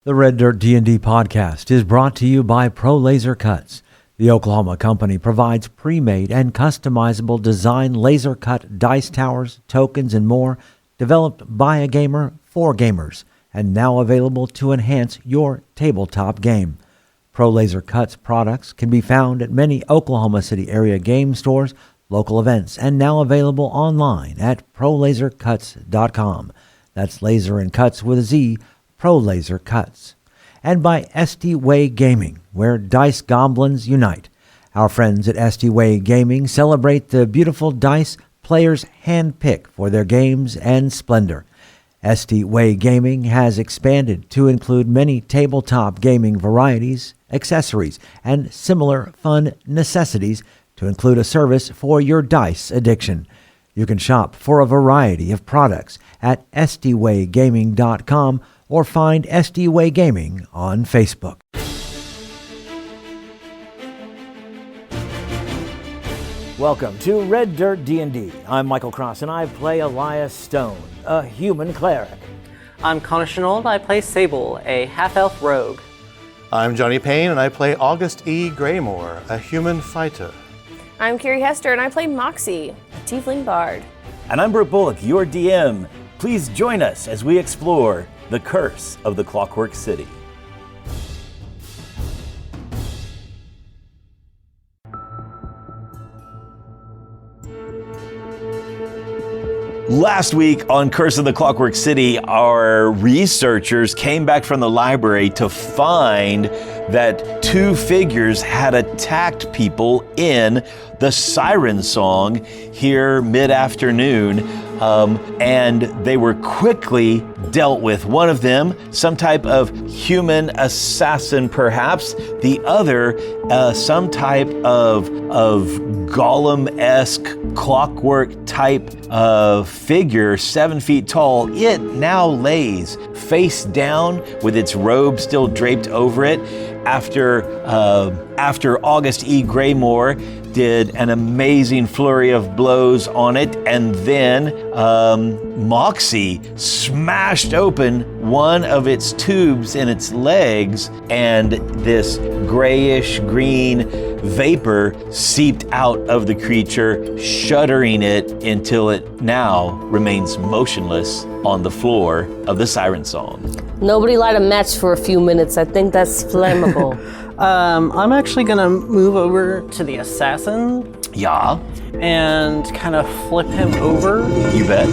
The Red Dirt D&D podcast is brought to you by Pro Laser Cuts. The Oklahoma company provides pre-made and customizable design laser cut dice towers, tokens, and more, developed by a gamer for gamers, and now available to enhance your tabletop game. Pro Laser Cuts products can be found at many Oklahoma City area game stores, local events, and now available online at prolasercuts.com. That's laser and cuts with a Z, Pro Laser Cuts. And by SD Way Gaming, where dice goblins unite. Our friends at SD Way Gaming celebrate the beautiful dice players handpick for their games and splendor. SD Way Gaming has expanded to include many tabletop gaming varieties, accessories, and similar fun necessities to include a service for your dice addiction. You can shop for a variety of products at sdwaygaming.com or find SD Way Gaming on Facebook. Welcome to Red Dirt D&D. I'm Michael Cross, and I play Elias Stone, a human cleric. I'm Connor Shenold. I play Sable, a half-elf rogue. I'm Johnny Payne, and I play August E. Graymore, a human fighter. I'm Carrie Hester, and I play Moxie, a tiefling bard. And I'm Brooke Bullock, your DM. Please join us as we explore the curse of the Clockwork City. Last week on Curse of the Clockwork City, our researchers came back from the library to find that two figures had attacked people in the Siren Song here mid-afternoon, and they were quickly dealt with. One of them, some type of human assassin perhaps, the other, some type of golem-esque clockwork type figure, 7 feet tall. It now lays face down with its robe still draped over it after August E. Graymore did an amazing flurry of blows on it, and then Moxie smashed open one of its tubes in its legs, and this grayish green vapor seeped out of the creature, shuddering it until it now remains motionless on the floor of the Siren Song. Nobody light a match for a few minutes. I think that's flammable. I'm actually gonna move over to the assassin Yeah, and kind of flip him over, you bet.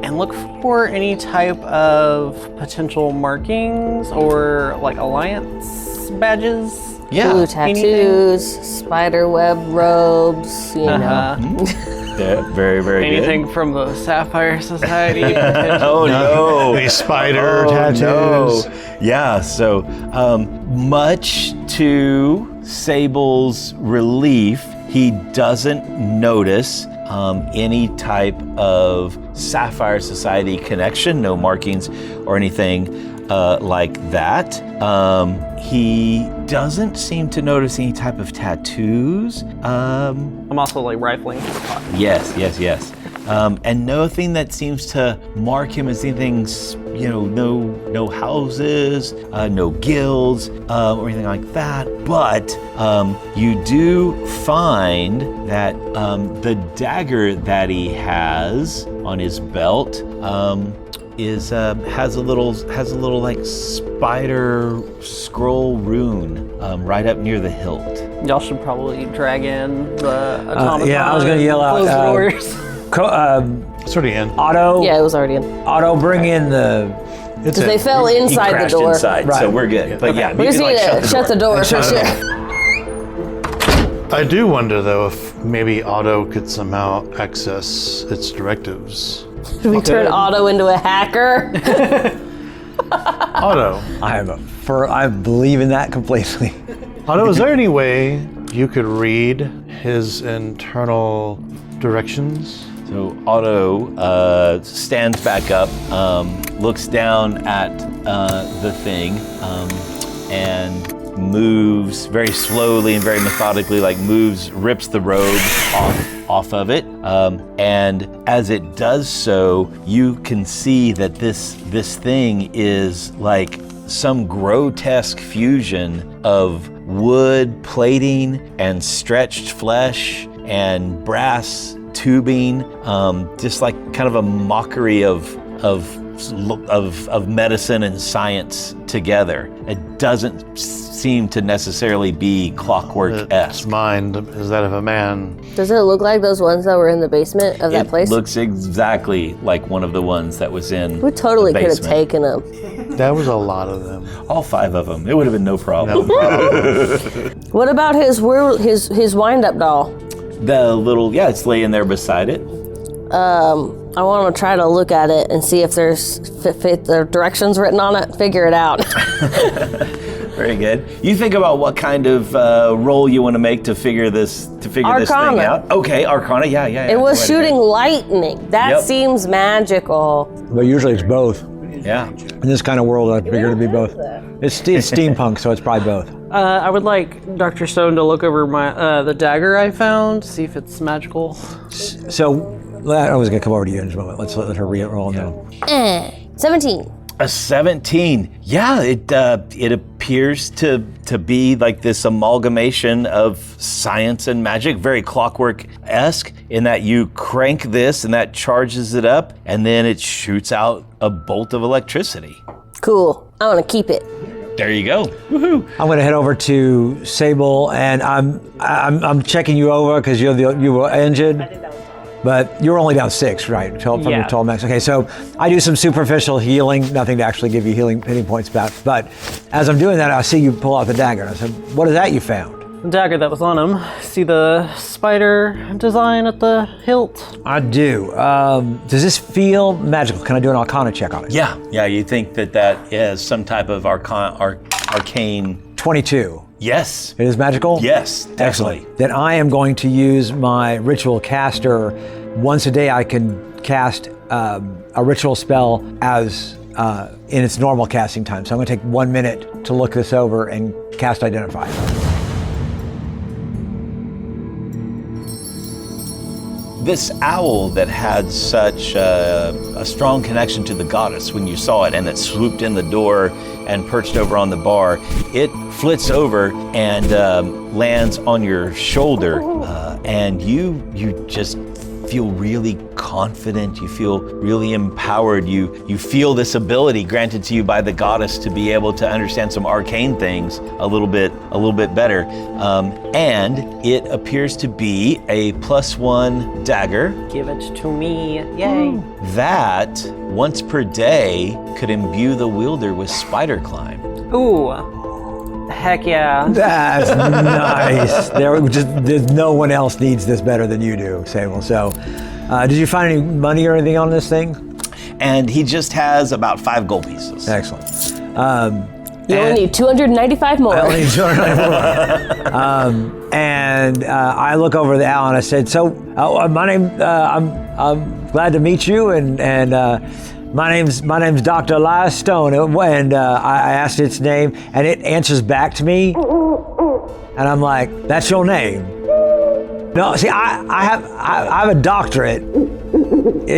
and look for any type of potential markings or like alliance badges. Yeah. Blue tattoos, spider web robes, you know. Yeah, very, very Anything good. from the Sapphire Society. Oh no! These spider tattoos. No. Yeah. So, much to Sable's relief, he doesn't notice any type of Sapphire Society connection. No markings or anything like that. He doesn't seem to notice any type of tattoos. I'm also like rifling his pocket. Yes. And nothing that seems to mark him as anything, no houses, no guilds, or anything like that. But you do find that the dagger that he has on his belt has a little like spider scroll rune right up near the hilt. Y'all should probably drag in the automaton. Yeah, I was going to yell out. Close the doors. It's already in. Otto, Yeah, it was already in. Otto, bring in the. It's Because they in. fell He inside the crashed door. inside, so Right. we're good. But yeah, We you just can, need like, to shut the door for sure. I do wonder, though, if maybe Otto could somehow access its directives. Should we turn Otto into a hacker? Otto, I believe in that completely. Otto, is there any way you could read his internal directions? So Otto stands back up, looks down at the thing, and moves very slowly and very methodically, rips the robe off of it. And as it does so, you can see that this thing is like some grotesque fusion of wood plating and stretched flesh and brass tubing, just like kind of a mockery of medicine and science together. It doesn't seem to necessarily be Clockwork-esque. Its mind is that of a man. Does it look like those ones that were in the basement of that place? It looks exactly like one of the ones that was in We totally the could have basement. taken them. That was a lot of them. All 5 of them. It would have been no problem. No problem. What about his wind-up doll? The little, it's laying there beside it. I want to try to look at it and see if there's the directions written on it. Figure it out. Very good. You think about what kind of roll you want to make to figure this thing Arcana. out. Okay, Arcana. Yeah. It was shooting lightning. That Yep. seems magical. But usually it's both. Yeah. In this kind of world, I figure it'd be both. It's steampunk, so it's probably both. I would like Dr. Stone to look over my the dagger I found, see if it's magical. So I was going to come over to you in just a moment. Let's let her roll now. 17. A 17. Yeah, it appears to be like this amalgamation of science and magic, very Clockwork-esque, in that you crank this and that charges it up, and then it shoots out a bolt of electricity. Cool. I want to keep it. There you go. Woohoo! I'm going to head over to Sable, and I'm checking you over because you were injured. But you're only down 6, right? From your total max. Okay, so I do some superficial healing, nothing to actually give you hitting points back. But as I'm doing that, I see you pull out the dagger. And I said, what is that you found? The dagger that was on him. See the spider design at the hilt? I do. Does this feel magical? Can I do an Arcana check on it? Yeah, you think that is some type of arcane... 22. Yes. It is magical? Yes, definitely. Excellent. Then I am going to use my ritual caster. Once a day I can cast a ritual spell as in its normal casting time. So I'm going to take 1 minute to look this over and cast Identify. This owl that had such a strong connection to the goddess when you saw it, and that swooped in the door and perched over on the bar, it flits over and lands on your shoulder, and you just feel really confident. You feel really empowered. You feel this ability granted to you by the goddess to be able to understand some arcane things a little bit better. And it appears to be a +1 dagger. Give it to me. Yay. That once per day could imbue the wielder with spider climb. Ooh. Heck yeah. That's nice. There's no one else needs this better than you do, Sable. So, did you find any money or anything on this thing? And he just has about 5 gold pieces. Excellent. You only need 295 more. I only need 294. And I look over the owl and I said, "So, my name. I'm glad to meet you, and my name's Dr. Elias Stone." And I asked its name, and it answers back to me, and I'm like, "That's your name?" No, see, I have a doctorate.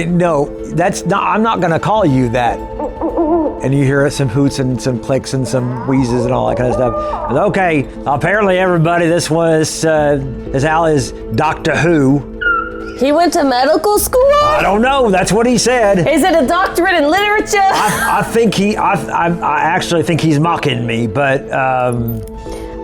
No, that's not. I'm not gonna call you that. And you hear some hoots and some clicks and some wheezes and all that kind of stuff. And, okay, apparently everybody, this owl is Doctor Who. He went to medical school? I don't know. That's what he said. Is it a doctorate in literature? I actually think he's mocking me, but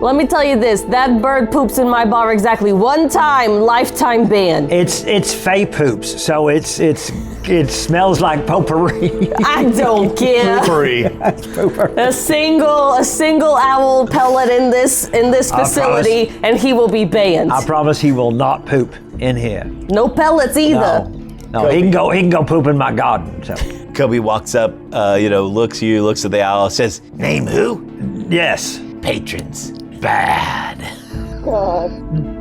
Let me tell you this, that bird poops in my bar exactly 1 time, lifetime ban. it's fey poops, so it smells like potpourri. I don't care. Free. A single owl pellet in this facility, and he will be banned. I promise he will not poop in here. No pellets either. No, he can go poop in my garden. So Kobe walks up, looks at the owl, says, "Name who?" yes. Patrons. Bad.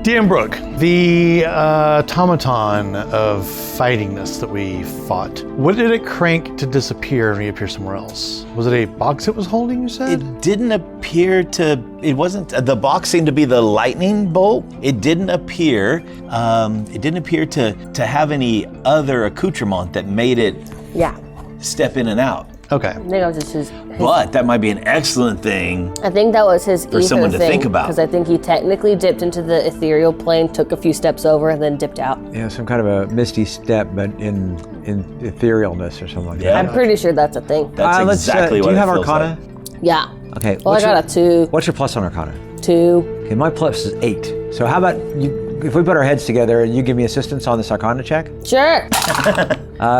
DM Brooke, the automaton of fightingness that we fought, what did it crank to disappear and reappear somewhere else? Was it a box it was holding, you said? It didn't appear to, it wasn't, the box seemed to be the lightning bolt. It didn't appear to have any other accoutrement that made it Yeah. step in and out. Okay. I think that was just his But that might be an excellent thing. I think that was his ether someone to thing, think about. because I think he technically dipped into the ethereal plane, took a few steps over, and then dipped out. Yeah, some kind of a misty step, but in eterialness or something like Yeah. that. I'm pretty sure that's a thing. That's Let's, exactly do what you it have feels Arcana? Yeah. Okay. Well, I got a 2. What's your plus on Arcana? 2. Okay, my plus is 8. So how about if we put our heads together and you give me assistance on this Arcana check? Sure.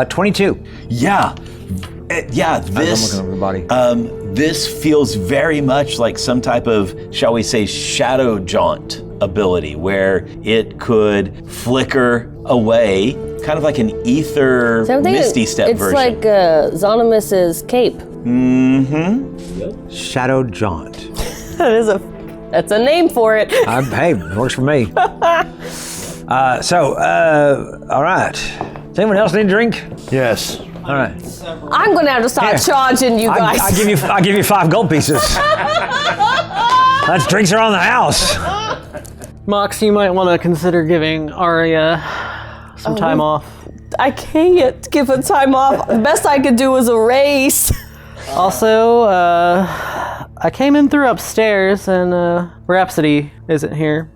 22. Yeah. Yeah, I'm this looking over the body. this feels very much like some type of, shall we say, shadow jaunt ability, where it could flicker away, kind of like an ether So I'm thinking misty step it's version. like Zonimus's cape. Shadow Jaunt. That's a name for it. Hey, works for me. All right. Does anyone else need a drink? Yes. All right. I'm gonna have to start Yeah. charging you guys. I give you 5 gold pieces. That's drinks around the house. Mox, you might want to consider giving Arya some time off. I can't give a time off. The best I could do was a race. Also, I came in through upstairs and Rhapsody isn't here.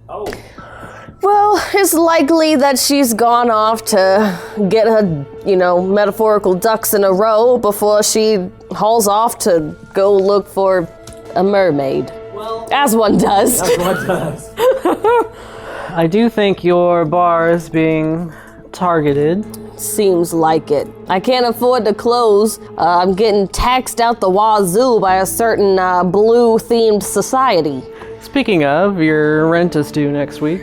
Well, it's likely that she's gone off to get her, metaphorical ducks in a row before she hauls off to go look for a mermaid. As one does. I do think your bar is being targeted. Seems like it. I can't afford to close. I'm getting taxed out the wazoo by a certain blue-themed society. Speaking of, your rent is due next week.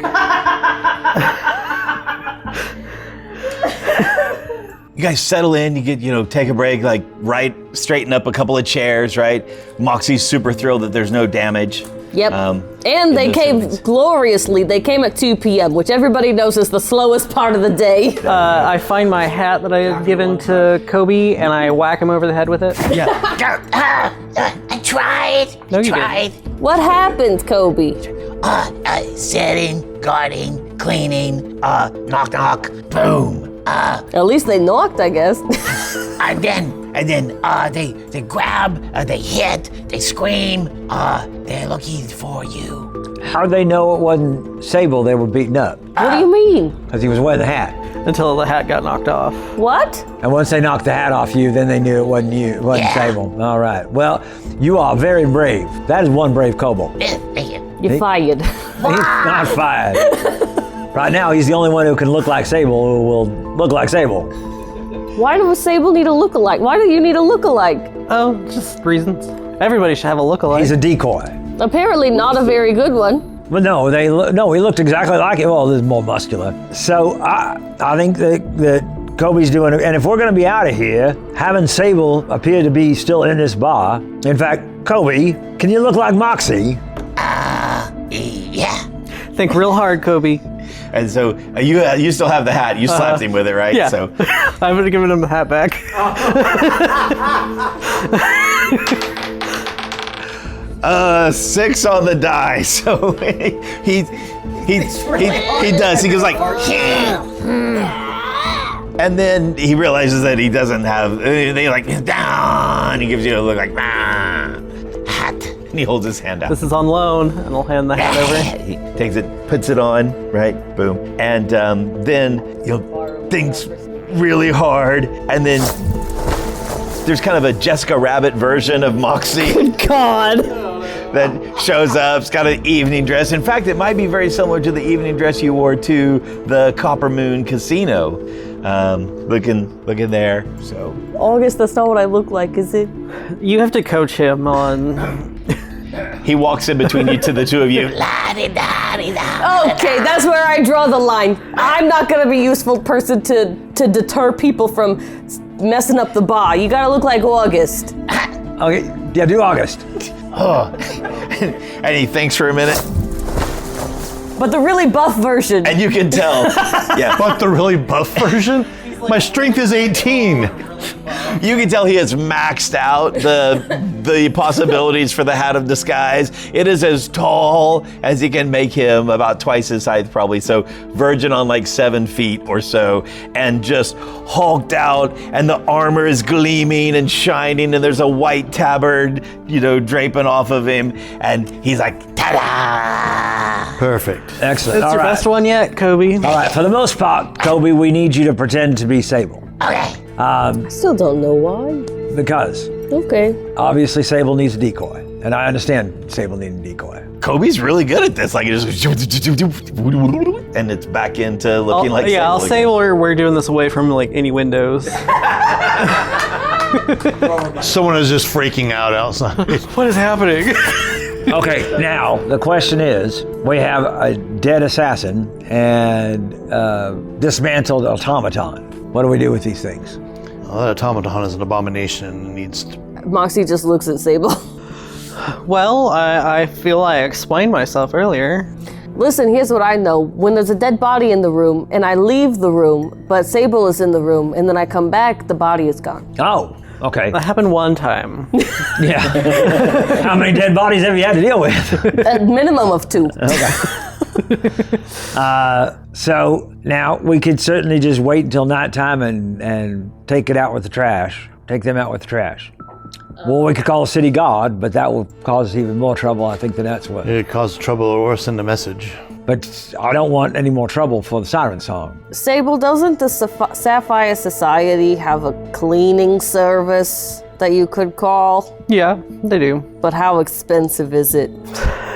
You guys settle in, you get, take a break, straighten up a couple of chairs, right? Moxie's super thrilled that there's no damage. Yep. And they those came things. gloriously. They came at 2 p.m., which everybody knows is the slowest part of the day. I find my hat that I had given to Kobe and I whack him over the head with it. Yeah. I tried. No, you tried. What happened, Kobe? Setting, guarding, cleaning, knock knock, boom. At least they knocked, I guess. And then they grab, they hit, they scream, they're looking for you. How'd they know it wasn't Sable they were beating up? What do you mean? Because he was wearing the hat. Until the hat got knocked off. What? And once they knocked the hat off you, then they knew it wasn't you. It wasn't Yeah. Sable. All right. Well, you are very brave. That is one brave kobold. Thank you. You're fired. He's not fired. Right now, he's the only one who can look like Sable, who will look like Sable. Why does Sable need a look-alike? Why do you need a look-alike? Oh, just reasons. Everybody should have a look-alike. He's a decoy. Apparently not a very good one. Well, no, he looked exactly like it. Well, this is more muscular. So I think that Kobe's doing it. And if we're going to be out of here, having Sable appear to be still in this bar. In fact, Kobe, can you look like Moxie? Yeah. Think real hard, Kobe. And so you still have the hat. You slapped him with it, right? Yeah. So I'm gonna give him the hat back. 6 on the die. So he does. He goes like, and then he realizes that he doesn't have. They like down. He gives you a look like hat, and he holds his hand out. This is on loan, and I'll hand the hat over. He takes it, puts it on, right? Boom. And then thinks really hard, and then there's kind of a Jessica Rabbit version of Moxie God. that shows up. It's got an evening dress. In fact, it might be very similar to the evening dress you wore to the Copper Moon Casino. Looking there. So August, that's not what I look like, is it? You have to coach him on. he walks in between you to the two of you. Okay, that's where I draw the line. I'm not gonna be a useful person to deter people from messing up the bar. You gotta look like August. Okay, yeah, do August. And he thinks for a minute, But the really buff version. and you can tell. Yeah. But the really buff version? My strength is 18. You can tell he has maxed out the possibilities for the hat of disguise. It is as tall as he can make him, about twice his height probably, so verging on like 7 feet or so, and just hulked out, and the armor is gleaming and shining, and there's a white tabard, draping off of him, and he's like, ta-da! Perfect. Excellent. That's All your right. best one yet, Kobe? All right, for the most part, Kobe, we need you to pretend to be Sable. Okay. I still don't know why. Because Okay. obviously Sable needs a decoy. And I understand Sable needs a decoy. Kobe's really good at this. Like, it just, and it's back into looking like Sable. I'll say we're doing this away from like any windows. Someone is just freaking out outside. What is happening? Okay, now the question is, we have a dead assassin and dismantled automaton. What do we do with these things? That automaton is an abomination and needs to... Moxie just looks at Sable. Well, I feel I explained myself earlier. Listen, here's what I know. When there's a dead body in the room and I leave the room, but Sable is in the room, and then I come back, the body is gone. Oh, okay. That happened one time. Yeah. How many dead bodies have you had to deal with? A minimum of 2. So now we could certainly just wait until nighttime and take it out with the trash. Take them out with the trash. Well, we could call the city god, but that will cause even more trouble, I think, than that's what. It caused trouble or send a message. But I don't want any more trouble for the Siren Song. Sable, doesn't the Sapphire Society have a cleaning service that you could call? Yeah, they do. But how expensive is it?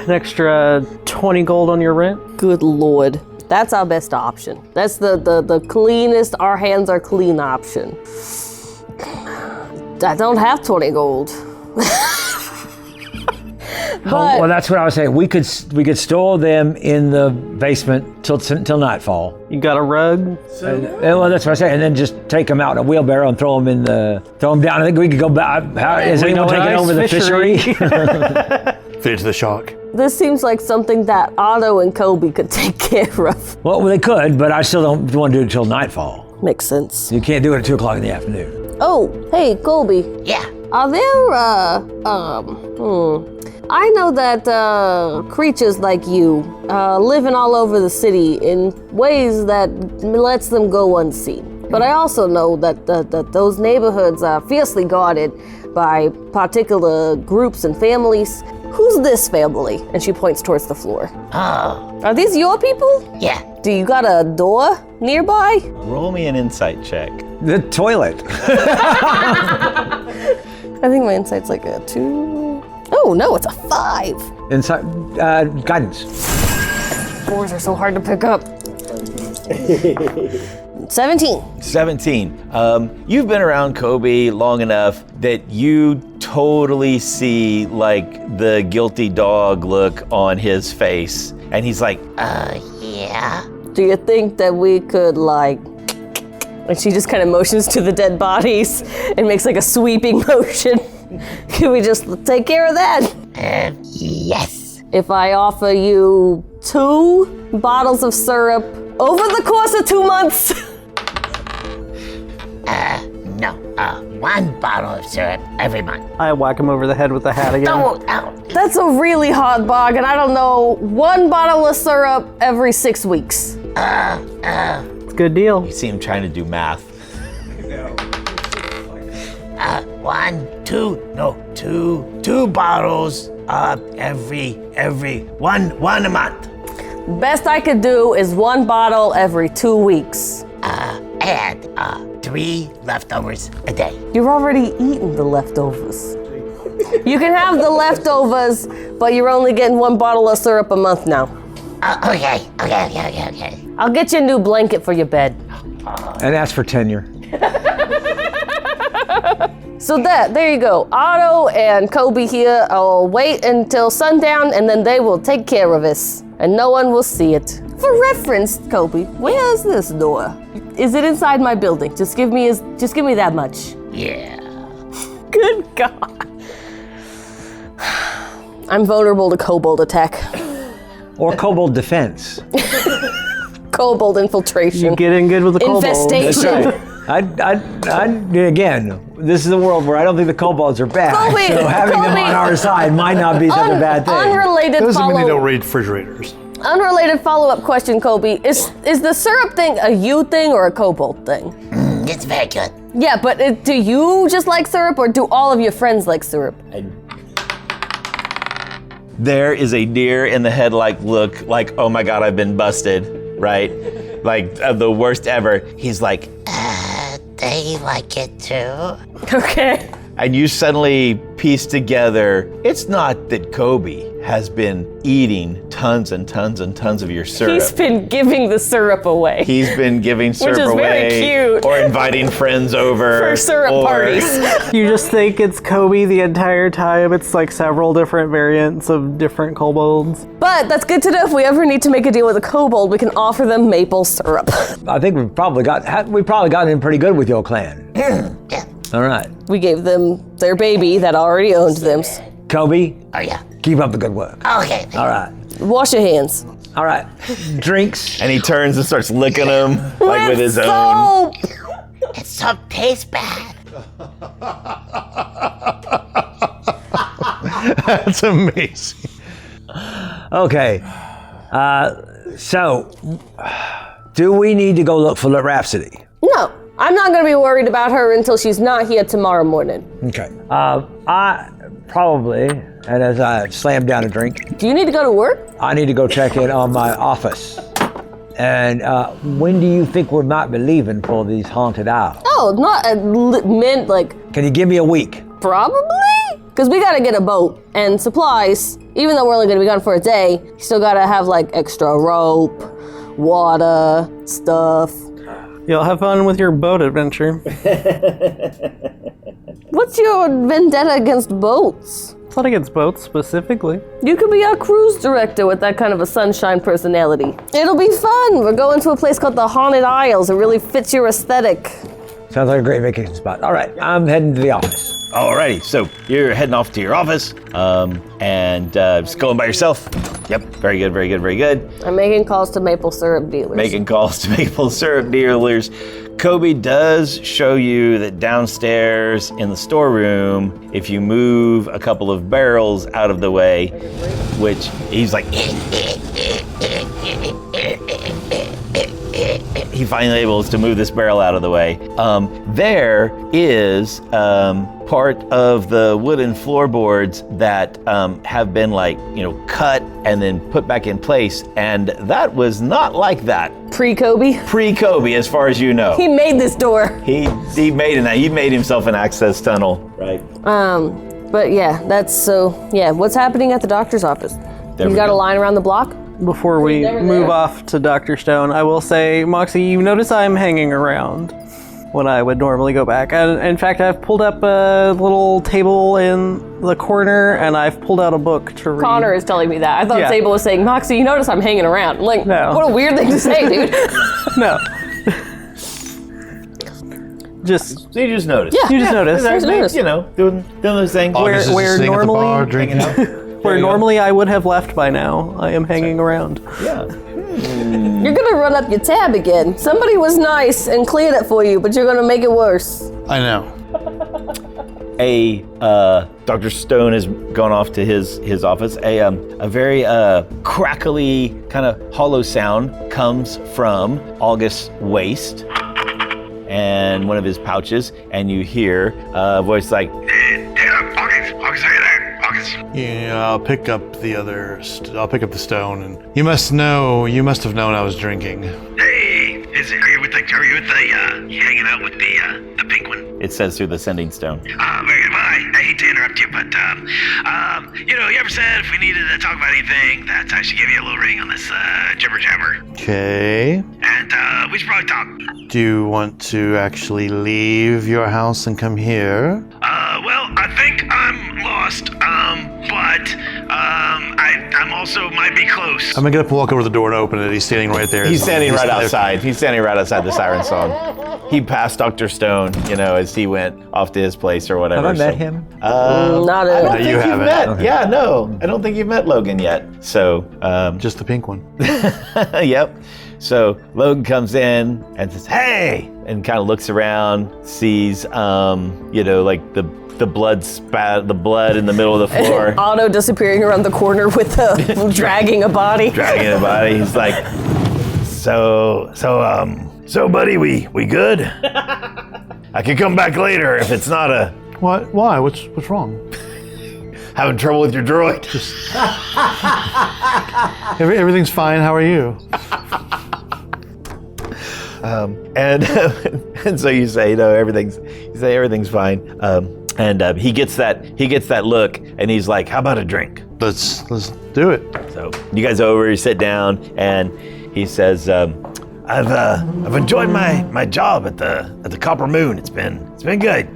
An extra 20 gold on your rent. Good Lord. That's our best option. That's the cleanest, our hands are clean option. I don't have 20 gold. But Well, that's what I was saying. We could store them in the basement till nightfall. You got a rug? Well, that's what I say. And then just take them out in a wheelbarrow and throw them down. I think we could go back. Is We anyone know a taking nice over the fishery? Feed it to the shark. this seems like something that Otto and Kobe could take care of. Well, they could, but I still don't want to do it until nightfall. Makes sense. You can't do it at 2 o'clock in the afternoon. Oh, hey, Kobe. Yeah. Are there, I know that creatures like you living all over the city in ways that lets them go unseen. But I also know that those neighborhoods are fiercely guarded by particular groups and families. Who's this family? And she points towards the floor. Oh, Are these your people? yeah. Do you got a door nearby? Roll me an insight check. The toilet. I think my insight's like a 2. Oh, no, it's a 5. Inside guidance. 4s are so hard to pick up. 17. 17. You've been around Kobe long enough that you totally see like the guilty dog look on his face. And he's like, Yeah. Do you think that we could, like... And she just kind of motions to the dead bodies and makes like a sweeping motion. Can we just take care of that? Yes. If I offer you 2 bottles of syrup over the course of 2 months? No. 1 bottle of syrup every month. I whack him over the head with the hat again. Oh. That's a really hot bargain. I don't know. 1 bottle of syrup every 6 weeks. It's a good deal. you see him trying to do math. 2 bottles every one a month. Best I could do is 1 bottle every 2 weeks. And 3 leftovers a day. You're already eating the leftovers. You can have the leftovers, but you're only getting 1 bottle of syrup a month now. Okay. I'll get you a new blanket for your bed. And ask for tenure. So there you go. Otto and Kobe here will wait until sundown, and then they will take care of us, and no one will see it. For reference, Kobe, where is this door? Is it inside my building? Just give me that much. Yeah. Good God. I'm vulnerable to kobold attack. Or Kobold defense. Kobold infiltration. You get in good with the kobold. Infestation. Again, this is a world where I don't think the kobolds are bad. Colby, so having them on our side might not be such a bad thing. Unrelated Doesn't mean they don't follow. read refrigerators. Unrelated follow-up question, Colby. Is the syrup thing a you thing or a kobold thing? It's very good. Yeah, but do you just like syrup, or do all of your friends like syrup? There is a deer in the headlight look like, oh my God, I've been busted, right? Like the worst ever. He's like, They like it too. Okay. and you suddenly piece together, it's not that Kobe has been eating tons and tons and tons of your syrup. He's been giving the syrup away. He's been giving syrup is away, very cute. or inviting friends over For syrup or- parties. You just think it's Kobe the entire time. It's like several different variants of different kobolds. But that's good to know. If we ever need to make a deal with a kobold, we can offer them maple syrup. I think we've probably gotten in pretty good with your clan. Yeah. All right, We gave them their baby that already owned them. Kobe, Oh yeah. keep up the good work. Okay. All right, Wash your hands. all right. Drinks. And he turns and starts licking them like with his own. Soap! It so tastes bad. That's amazing. Okay. So, do we need to go look for Rhapsody? No, I'm not going to be worried about her until she's not here tomorrow morning. Okay. I probably, and as I slam down a drink, Do you need to go to work? I need to go check in on my office. And when do you think we might be leaving for these haunted isles? Oh, not a mint, like, Can you give me a week? probably? Because we got to get a boat and supplies. Even though we're only going to be gone for a day, you still got to have, like, extra rope, water, stuff. You'll have fun with your boat adventure. What's your vendetta against boats? It's not against boats specifically. You could be our cruise director with that kind of a sunshine personality. It'll be fun. We're going to a place called the Haunted Isles. It really fits your aesthetic. Sounds like a great vacation spot. All right, I'm heading to the office. Alrighty, so you're heading off to your office, and just going by yourself. Yep, very good, very good, very good. I'm making calls to maple syrup dealers. Making calls to maple syrup dealers. Kobe does show you that downstairs in the storeroom, if you move a couple of barrels out of the way, which he's like, he finally able to move this barrel out of the way. There is part of the wooden floorboards that have been cut and then put back in place, and that was not like that Pre-Kobe. pre-Kobe, as far as you know. He made this door. He made himself an access tunnel, right? But yeah, what's happening at the doctor's office? There You we got a go. line around the block? Before we move off to Dr. Stone, I will say, Moxie, you notice I'm hanging around when I would normally go back. And in fact, I've pulled up a little table in the corner, and I've pulled out a book to read. Connor is telling me that. I thought Yeah. Sable was saying, Moxie, you notice I'm hanging around. I'm like, No. what a weird thing to say, dude. No. Just, So you just noticed. Yeah. you just noticed. Just noticed. Doing those things. August is where sitting at the normally- bar drinking. Where normally I would have left by now, I am hanging around. Yeah. You're gonna run up your tab again. Somebody was nice and cleared it for you, but you're gonna make it worse. I know. Dr. Stone has gone off to his office. A very crackly kind of hollow sound comes from August's waist and one of his pouches, and you hear a voice like, August, are you there? August. Yeah, I'll pick up I'll pick up the stone, and you must have known I was drinking. Hey, are you with the you hanging out with the pink one? it says through the sending stone. Very good. Well, I hate to interrupt you, but you ever said if we needed to talk about anything, that I should give you a little ring on this jibber jabber, Okay. and we should probably talk. Do you want to actually leave your house and come here? Well, I think I'm lost, but I'm also might be close. I'm gonna get up and walk over to the door and open it. He's standing right there. He's standing right outside. He's standing right outside the Siren Song. He passed Dr. Stone, as he went off to his place or whatever. Have I met him? Not I don't a. think you you've haven't. met. Okay. Yeah, no. I don't think you've met Logan yet. So, Just the pink one. yep. So Logan comes in and says, "Hey, and kind of looks around, sees, like the blood in the middle of the floor. Otto disappearing around the corner with dragging a body. Dragging a body. He's like, so, buddy, we good? I could come back later if it's not a... What? Why? What's wrong? Having trouble with your droid. Everything's fine. How are you? And so you say, everything's fine. And he gets that look, and he's like, "How about a drink?" Let's do it. So you guys over, you sit down, and he says, "I've enjoyed my job at the Copper Moon. It's been good.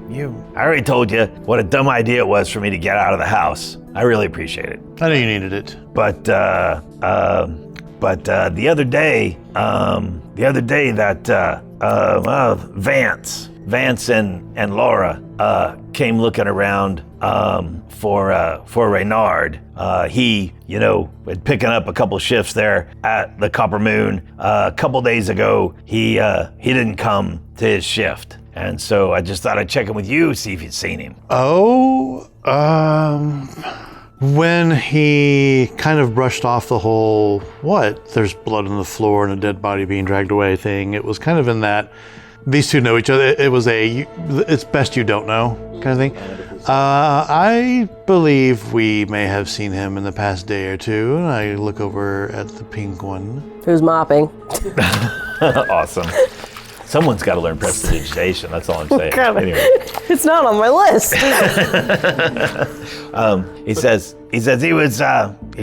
I already told you what a dumb idea it was for me to get out of the house. I really appreciate it. I know you needed it, but the other day that Vance and Laura came looking around for Reynard. He, had picking up a couple shifts there at the Copper Moon. A couple days ago, he didn't come to his shift. And so I just thought I'd check in with you, see if you'd seen him." Oh, when he kind of brushed off the whole, there's blood on the floor and a dead body being dragged away thing, it was kind of in that, these two know each other, it was it's best you don't know kind of thing. I believe we may have seen him in the past day or two, and I look over at the pink one. Who's mopping? Awesome. Someone's got to learn prestidigitation. That's all I'm saying. Anyway. It's not on my list. He says he was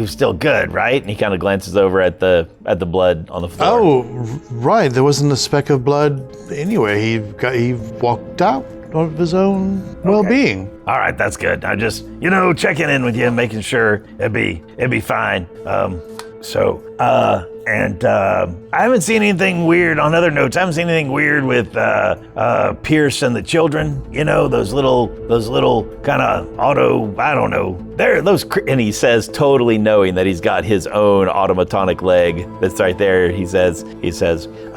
still good, right? And he kind of glances over at the blood on the floor. Oh, right. There wasn't a speck of blood anywhere. He walked out of his own well-being. All right, that's good. I just checking in with you, making sure it'd be fine. And I haven't seen anything weird. On other notes, I haven't seen anything weird with Pierce and the children. Those little kind of I don't know. And he says, totally knowing that he's got his own automatonic leg that's right there. He says,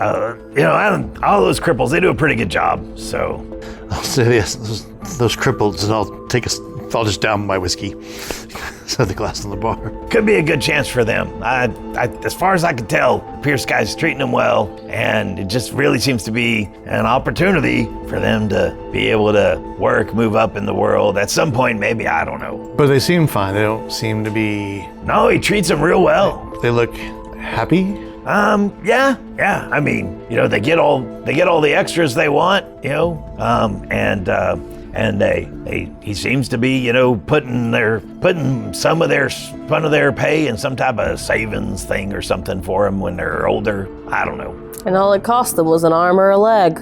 all those cripples, they do a pretty good job. So I'll say yes, those cripples, and I'll just down my whiskey. Set the glass on the bar. Could be a good chance for them. As far as I can tell, Pierce guy's treating them well, and it just really seems to be an opportunity for them to be able to work, move up in the world at some point, maybe, I don't know. But they seem fine. They don't seem to be... No, he treats them real well. They look happy? Yeah. I mean, they get all the extras they want, and he seems to be, putting some of their pay in some type of savings thing or something for them when they're older. I don't know. And all it cost them was an arm or a leg.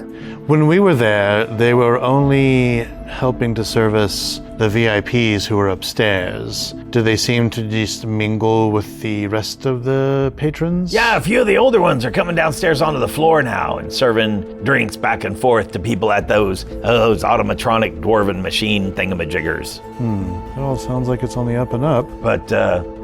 When we were there, they were only helping to service the VIPs who were upstairs. Do they seem to just mingle with the rest of the patrons? Yeah, a few of the older ones are coming downstairs onto the floor now and serving drinks back and forth to people at those automatronic dwarven machine thingamajiggers. It all sounds like it's on the up and up. But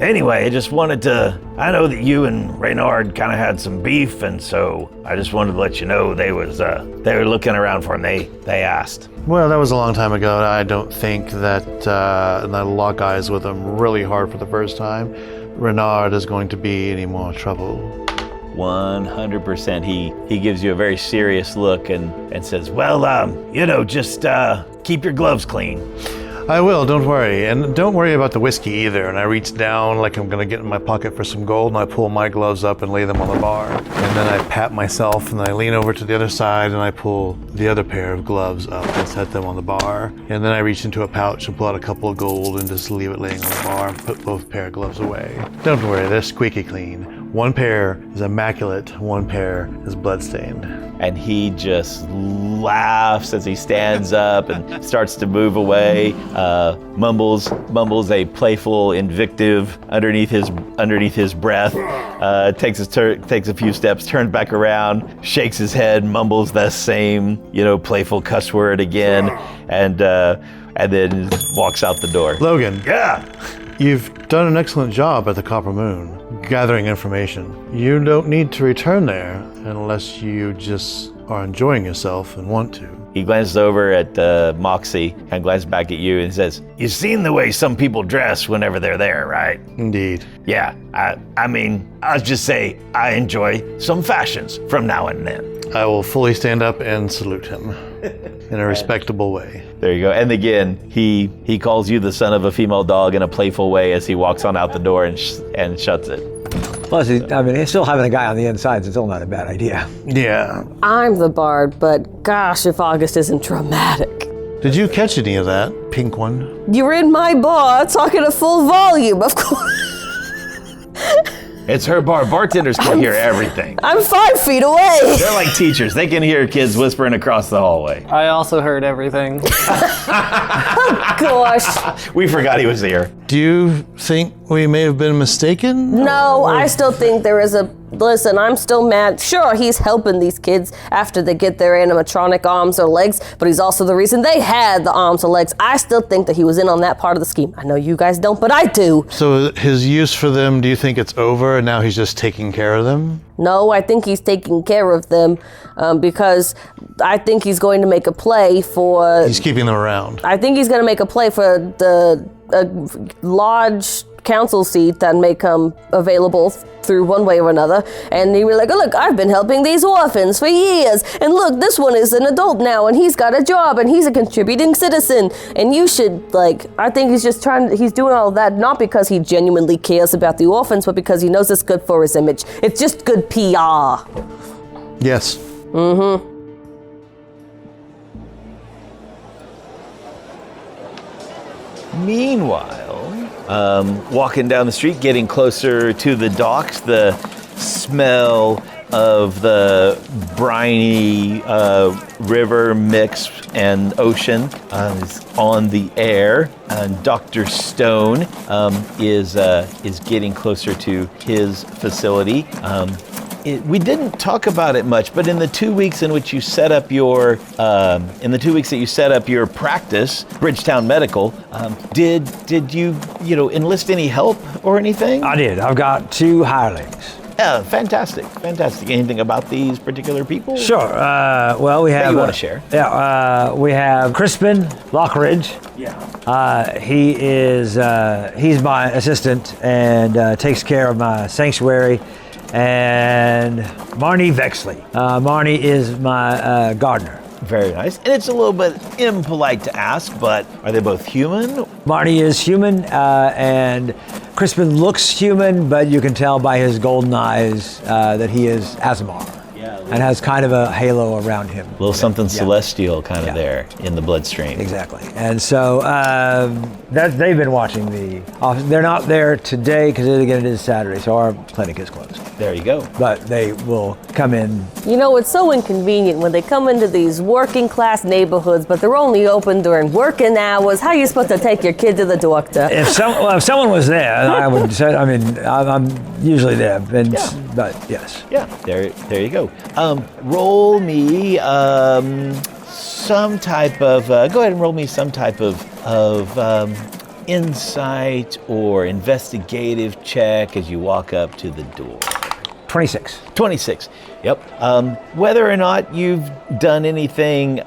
anyway, I just wanted to... I know that you and Reynard kind of had some beef, and so I just wanted to let you know they were looking around for him. They asked. Well, that was a long time ago. I don't think that, and I lock eyes with him really hard for the first time, Reynard is going to be any more trouble. 100%. He gives you a very serious look and says, well, just keep your gloves clean. I will, don't worry. And don't worry about the whiskey either. And I reach down like I'm going to get in my pocket for some gold, and I pull my gloves up and lay them on the bar. And then I pat myself, and then I lean over to the other side, and I pull the other pair of gloves up and set them on the bar. And then I reach into a pouch and pull out a couple of gold and just leave it laying on the bar and put both pair of gloves away. Don't worry, they're squeaky clean. One pair is immaculate, one pair is bloodstained. And he just laughs as he stands up and starts to move away, mumbles a playful invective underneath his breath, takes a few steps, turns back around, shakes his head, mumbles the same, playful cuss word again, and then walks out the door. Logan. Yeah. You've done an excellent job at the Copper Moon, gathering information. You don't need to return there unless you just are enjoying yourself and want to. He glances over at Moxie and glances back at you and says, "You've seen the way some people dress whenever they're there, right?" Indeed. Yeah, I mean, I'll just say I enjoy some fashions from now and then. I will fully stand up and salute him in a respectable way. There you go. And again, he calls you the son of a female dog in a playful way as he walks on out the door and shuts it. Plus, he's still having a guy on the inside is still not a bad idea. Yeah. I'm the bard, but gosh, if August isn't dramatic. Did you catch any of that, pink one? You're in my bar talking at full volume, of course. It's her bar. Bartenders can hear everything. I'm 5 feet away. They're like teachers. They can hear kids whispering across the hallway. I also heard everything. Gosh. We forgot he was here. Do you think we may have been mistaken? No, I still think there is a... Listen, I'm still mad. Sure, he's helping these kids after they get their animatronic arms or legs, but he's also the reason they had the arms or legs. I still think that he was in on that part of the scheme. I know you guys don't, but I do. So his use for them, do you think it's over and now he's just taking care of them? No, I think he's taking care of them because I think he's going to make a play for... He's keeping them around. I think he's going to make a play for the large council seat that may come available through one way or another. And he was like, oh, look, I've been helping these orphans for years. And look, this one is an adult now and he's got a job and he's a contributing citizen. And you should, I think he's just he's doing all that not because he genuinely cares about the orphans, but because he knows it's good for his image. It's just good PR. Yes. Mm-hmm. Meanwhile, walking down the street, getting closer to the docks, the smell of the briny river mix and ocean is on the air, and Dr. Stone is getting closer to his facility. We didn't talk about it much, but in the 2 weeks in which you set up your, practice, Bridgetown Medical, did you enlist any help or anything? I did. I've got 2 hirelings. Yeah, fantastic. Anything about these particular people? Sure. Well, we have... That you want to share? Yeah. We have Crispin Lockridge. Yeah. He's my assistant and takes care of my sanctuary. And Marnie Vexley. Marnie is my gardener. Very nice. And it's a little bit impolite to ask, but are they both human? Marnie is human, and Crispin looks human, but you can tell by his golden eyes that he is Azamar. And has kind of a halo around him. A little something celestial kind of there in the bloodstream. Exactly. And so they've been watching the office. They're not there today because again it is Saturday, so our clinic is closed. There you go. But they will come in. You know, it's so inconvenient when they come into these working class neighborhoods, but they're only open during working hours. How are you supposed to take your kid to the doctor? If someone was there, I would say, I'm usually there. But yes. Yeah, there you go. Roll me some type of, go ahead and roll me some type of insight or investigative check as you walk up to the door. 26. 26, yep. Whether or not you've done anything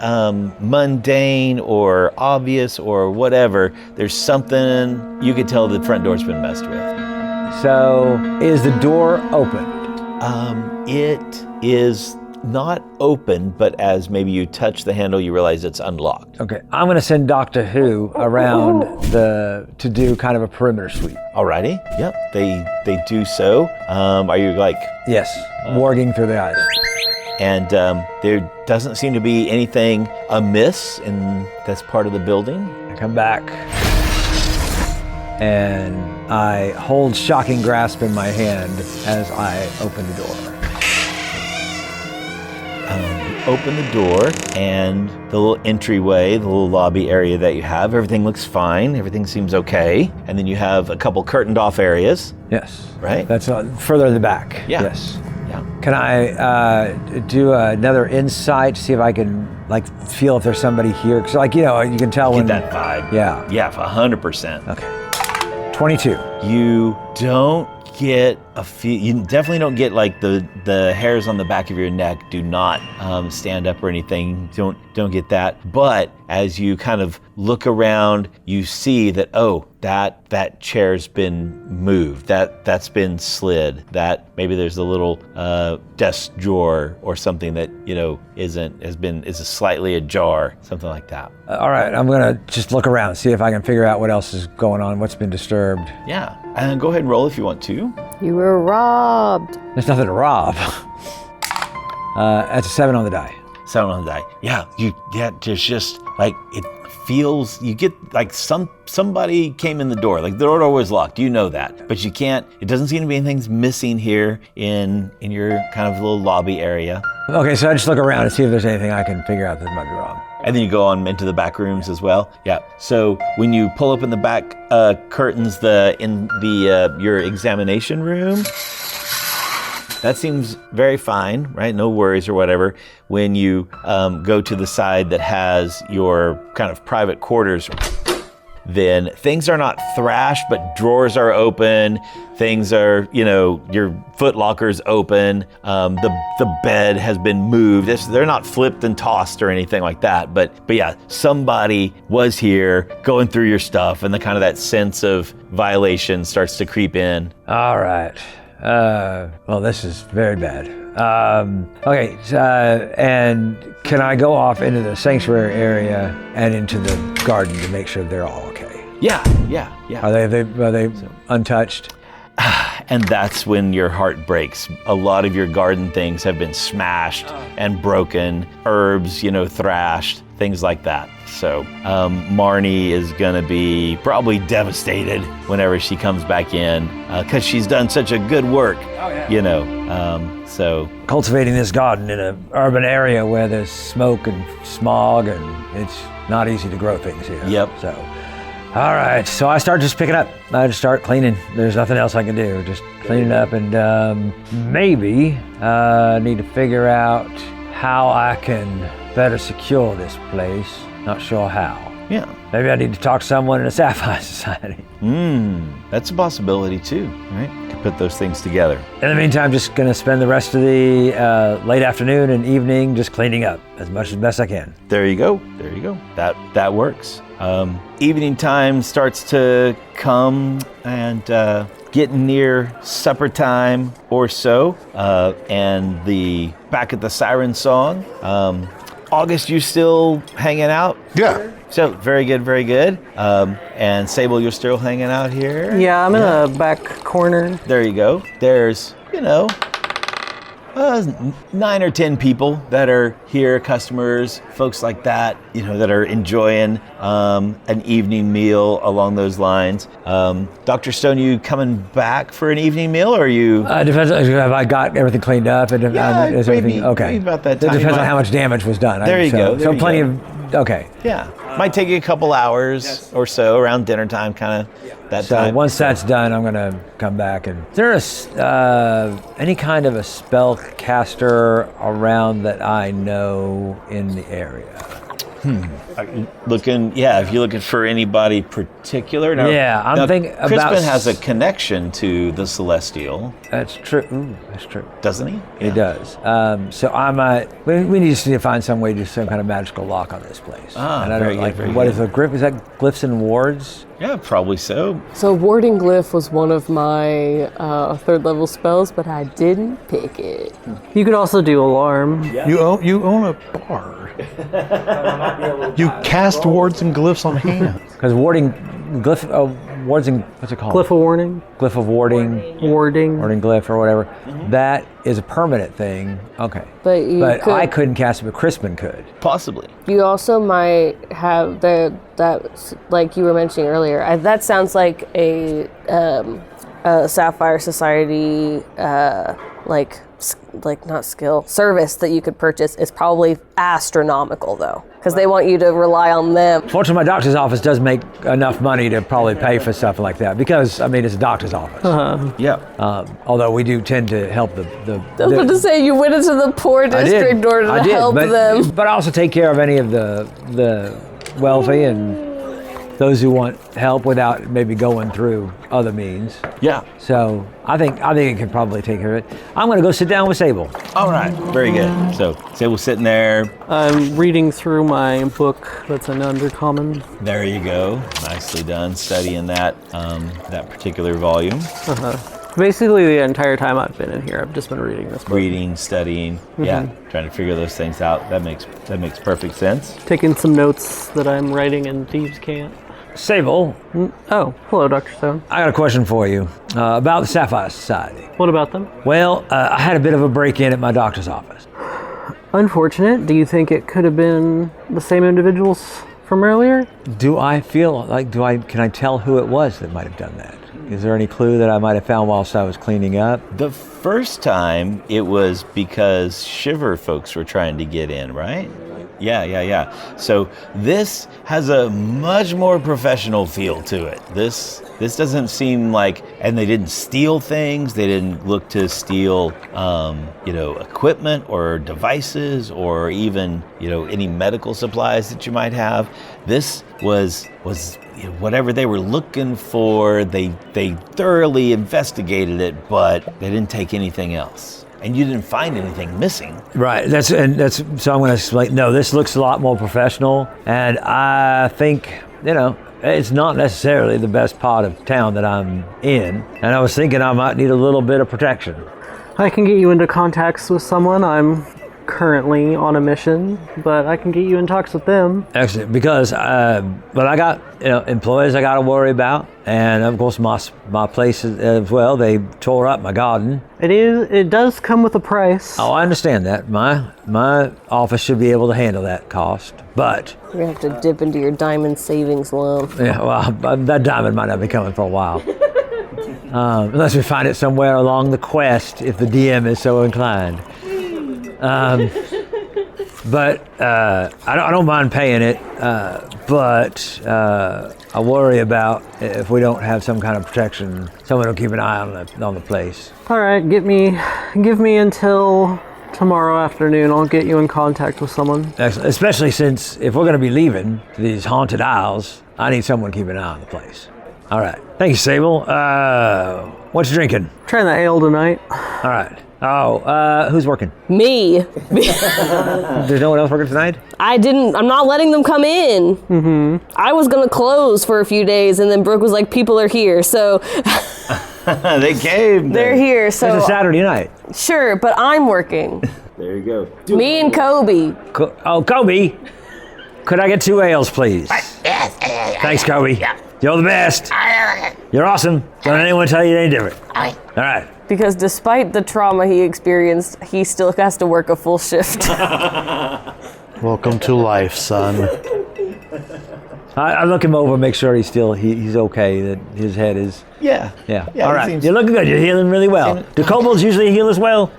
mundane or obvious or whatever, there's something you could tell the front door's been messed with. So, is the door open? It is not open, but as maybe you touch the handle, you realize it's unlocked. Okay, I'm going to send Doctor Who around to do kind of a perimeter sweep. Alrighty, yep, they do so. Are you Yes, warging through the eyes. And there doesn't seem to be anything amiss in this part of the building. I come back and I hold Shocking Grasp in my hand as I open the door. Open the door and the little entryway, the little lobby area that you have, everything looks fine, everything seems okay. And then you have a couple curtained off areas. Yes. Right? That's further in the back. Yeah. Yes. Yeah. Can I do another insight to see if I can feel if there's somebody here? Because you can tell when... Get that vibe. Yeah. Yeah, 100%. Okay. 22. You don't get a feel. You definitely don't get like the hairs on the back of your neck do not stand up or anything. Don't get that. But as you kind of look around, you see that that chair's been moved. That's been slid. That maybe there's a little desk drawer or something that is slightly ajar, something like that. All right, I'm gonna just look around, see if I can figure out what else is going on, what's been disturbed. Yeah, and go ahead and roll if you want to. You were robbed. There's nothing to rob. That's a 7 on the die. 7 on the die. Yeah, there's just like it feels. You get like somebody came in the door. Like the door was locked. You know that, but you can't. It doesn't seem to be anything's missing here in your kind of little lobby area. Okay, so I just look around and see if there's anything I can figure out that might be wrong. And then you go on into the back rooms as well. Yeah. So when you pull open the back curtains, your examination room, that seems very fine, right? No worries or whatever. When you go to the side that has your kind of private quarters, then things are not thrashed, but drawers are open. Things are, your foot locker's open. The bed has been moved. They're not flipped and tossed or anything like that. But yeah, somebody was here going through your stuff, and the kind of that sense of violation starts to creep in. All right. Well, this is very bad. Okay, and can I go off into the sanctuary area and into the garden to make sure they're all okay? Yeah. Are they untouched? And that's when your heart breaks. A lot of your garden things have been smashed and broken, herbs, thrashed, things like that. So Marnie is gonna be probably devastated whenever she comes back in, because she's done such a good work, so. Cultivating this garden in an urban area where there's smoke and smog, and it's not easy to grow things here. Yep. So, all right, so I start just picking up. I just start cleaning. There's nothing else I can do. Just cleaning up, and maybe need to figure out how I can better secure this place. Not sure how. Yeah. Maybe I need to talk to someone in a Sapphire Society. That's a possibility too, right? Could put those things together. In the meantime, just gonna spend the rest of the late afternoon and evening just cleaning up as much as best I can. There you go. That works. Evening time starts to come, and getting near supper time or so, and back at the Siren Song. August, you still hanging out? Yeah. So very good. And Sable, you're still hanging out here? Yeah, I'm in a back corner. There you go. There's 9 or 10 people that are here, customers, folks like that, that are enjoying an evening meal along those lines. Dr. Stone, you coming back for an evening meal, or are you? Depends. Have I got everything cleaned up? Is everything okay? Maybe about that time. It depends on how much damage was done. There you go. So plenty of. Okay. Yeah, might take you a couple hours or so around dinner time, kind of that time. So once that's done, I'm gonna come back. And is there any kind of a spell caster around that I know in the area? If you're looking for anybody particular. I'm thinking about. Crispin has a connection to the Celestial. That's true. That's true. Doesn't he? He does. So I might. We need to find some way to do some kind of magical lock on this place. And I don't what is the glyph? Is that glyphs and wards? Yeah, probably so. So warding glyph was one of my 3rd level spells, but I didn't pick it. You could also do alarm. You own a bar. You cast wards and glyphs on hand. Because warding glyph, wards and what's it called? Glyph of warning. Glyph of warding. Warding glyph or whatever. That is a permanent thing. Okay. But I couldn't cast it, but Crispin could. Possibly. You also might have that like you were mentioning earlier. That sounds like a Sapphire Society not skill service that you could purchase is probably astronomical though, because they want you to rely on them. Fortunately, my doctor's office does make enough money to probably pay for stuff like that, because it's a doctor's office. Yeah. Although we do tend to help I was about to say, you went into the poor district in order to help them. But I also take care of any of the wealthy and those who want help without maybe going through other means. Yeah. So I think it can probably take care of it. I'm going to go sit down with Sable. All right. Very good. So Sable's sitting there. I'm reading through my book that's an undercommon. There you go. Nicely done. Studying that particular volume. Basically, the entire time I've been in here, I've just been reading this book. Reading, studying. Yeah. Trying to figure those things out. That makes perfect sense. Taking some notes that I'm writing in Thieves' Camp. Sable, Oh, hello, Dr. Stone. I got a question for you about the Sapphire Society. What about them? Well, I had a bit of a break-in at my doctor's office. Unfortunate. Do you think it could have been the same individuals from earlier? Do I feel like, can I tell who it was that might have done that? Is there any clue that I might have found whilst I was cleaning up? The first time it was because Shiver folks were trying to get in, right? Yeah. So this has a much more professional feel to it. This doesn't seem like, and they didn't steal things. They didn't look to steal, equipment or devices or even, any medical supplies that you might have. This was whatever they were looking for. They thoroughly investigated it, but they didn't take anything else. And you didn't find anything missing. Right. So I'm going to explain. No, this looks a lot more professional, and I think it's not necessarily the best part of town that I'm in. And I was thinking I might need a little bit of protection. I can get you into contacts with someone. I'm currently on a mission, but I can get you in talks with them. Excellent, because but I got employees I got to worry about, and of course my place as well. They tore up my garden. It does come with a price. Oh, I understand that. My office should be able to handle that cost, but You're gonna have to dip into your diamond savings loan. yeah, well, that diamond might not be coming for a while. Unless we find it somewhere along the quest, if the DM is so inclined. But I don't mind paying it, but I worry about if we don't have some kind of protection, someone will keep an eye on the place. All right, give me until tomorrow afternoon. I'll get you in contact with someone. Excellent. Especially since if we're going to be leaving to these haunted isles, I need someone keeping an eye on the place. All right. Thank you, Sable. What you drinking? Trying the ale tonight. All right. Oh, who's working? Me. There's no one else working tonight? I'm not letting them come in. Mm-hmm. I was gonna close for a few days, and then Brooke was like, people are here, so. They came. They're here, so. It's a Saturday night. Sure, but I'm working. There you go. Me and Kobe. Kobe. Could I get 2 ales, please? Yes. Thanks, Kobe. Yeah. You're the best. You're awesome. Don't let anyone tell you any different. All right. Because despite the trauma he experienced, he still has to work a full shift. Welcome to life, son. I look him over, make sure he's okay, that his head is... Yeah. All right. You're looking good. You're healing really well. Do kobolds usually heal as well?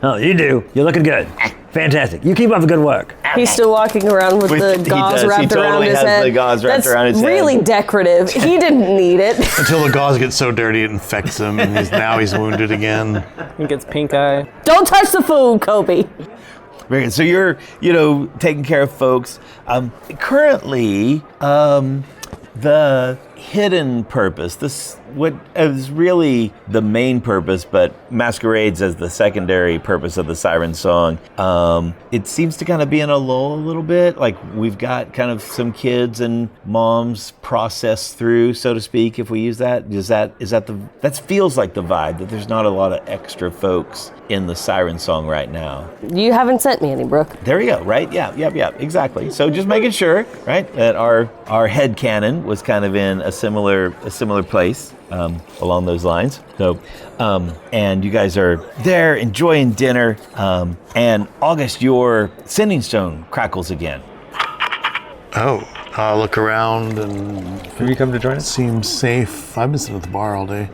Oh, you do. You're looking good. Fantastic. You keep up the good work. He's still walking around with the gauze wrapped around his head. The gauze wrapped That's around his head. really decorative. He didn't need it. Until the gauze gets so dirty it infects him, and he's wounded again. He gets pink eye. Don't touch the food, Kobe. Very good. So you're, taking care of folks. Currently, the hidden purpose, what is really the main purpose, but masquerades as the secondary purpose of the Siren Song, it seems to kind of be in a lull a little bit. Like we've got kind of some kids and moms processed through, so to speak, if we use that. That feels like the vibe, that there's not a lot of extra folks in the Siren Song right now. You haven't sent me any, Brooke. There you go, right? Yeah, exactly. So just making sure, right, that our headcanon was kind of in a similar place along those lines. So, and you guys are there enjoying dinner, and August, your sending stone crackles again. Oh, I'll look around and... Have you come to join us? Seems safe. I've been sitting at the bar all day.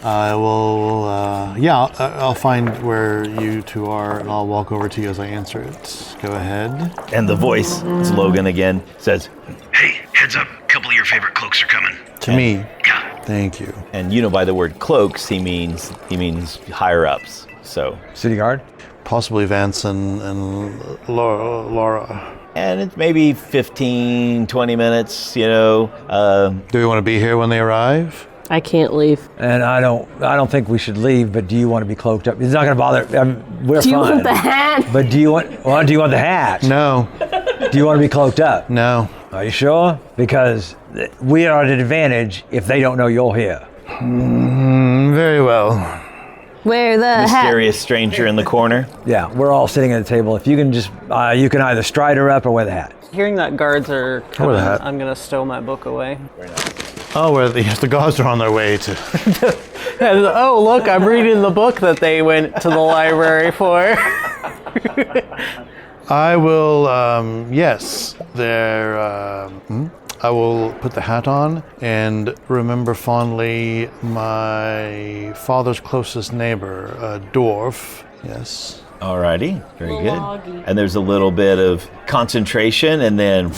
I will, I'll find where you two are, and I'll walk over to you as I answer it. Go ahead. And the voice, it's Logan again, says, Hey, heads up. A couple of your favorite cloaks are coming. To me. Yeah. Thank you. and by the word cloaks, he means higher ups. So City Guard? Possibly Vance and Laura. and it's maybe 15, 20 minutes, you know. Do we want to be here when they arrive? I can't leave. And I don't think we should leave, but do you want to be cloaked up? It's not going to bother. We're Do you fine. want the hat? But do you want the hat? No. Do you want to be cloaked up? No. Are you sure? Because we are at an advantage if they don't know you're here. Very well. Where the hat? Mysterious stranger in the corner. Yeah, we're all sitting at the table. If you can just, you can either stride her up or wear the hat. Hearing that guards are coming, the hat. I'm gonna stow my book away. Oh, where the guards are on their way to. And, oh, look, I'm reading the book that they went to the library for. I will, yes, I will put the hat on and remember fondly my father's closest neighbor, a dwarf. Yes. Alrighty, very good. And there's a little bit of concentration, and then